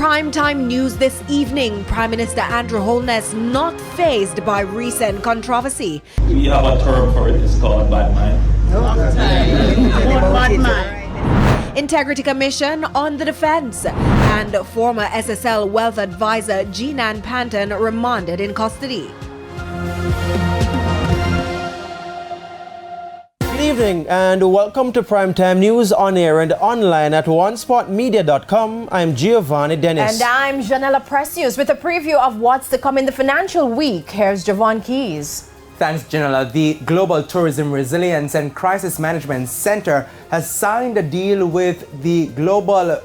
Primetime news this evening. Prime Minister Andrew Holness not fazed by recent controversy. We have a term for it, it's called bad mind. Integrity Commission on the defense. And former SSL wealth advisor Jeanan Panton remanded in custody. Good evening and welcome to Primetime News on air and online at onespotmedia.com. I'm Giovanni Dennis. And I'm Janella Precious with a preview of what's to come in the financial week. Here's Javon Keys. Thanks, Janella. The Global Tourism Resilience and Crisis Management Center has signed a deal with the global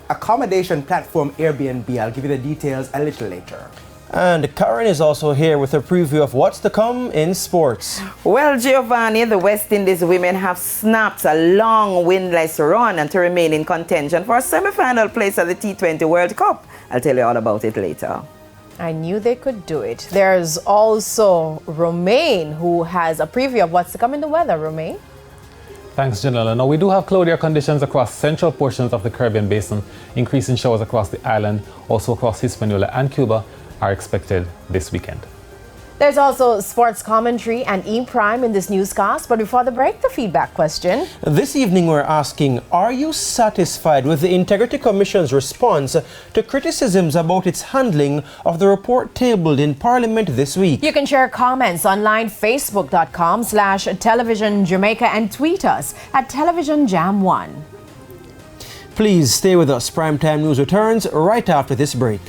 accommodation platform Airbnb. I'll give you the details a little later. And Karen is also here with a preview of what's to come in sports. Well, Giovanni, the West Indies women have snapped a long winless run and to remain in contention for a semi-final place at the T20 World Cup. I'll tell you all about it later. I knew they could do it. There's also Romain, who has a preview of what's to come in the weather. Romain? Thanks, Janella. Now, we do have cloudier conditions across central portions of the Caribbean Basin. Increasing showers across the island, also across Hispaniola and Cuba, are expected this weekend. There's also sports commentary and E-Prime in this newscast. But before the break, the feedback question. This evening we're asking, are you satisfied with the Integrity Commission's response to criticisms about its handling of the report tabled in Parliament this week? You can share comments online, facebook.com/television Jamaica, and tweet us at TelevisionJam1. Please stay with us. Primetime News returns right after this break.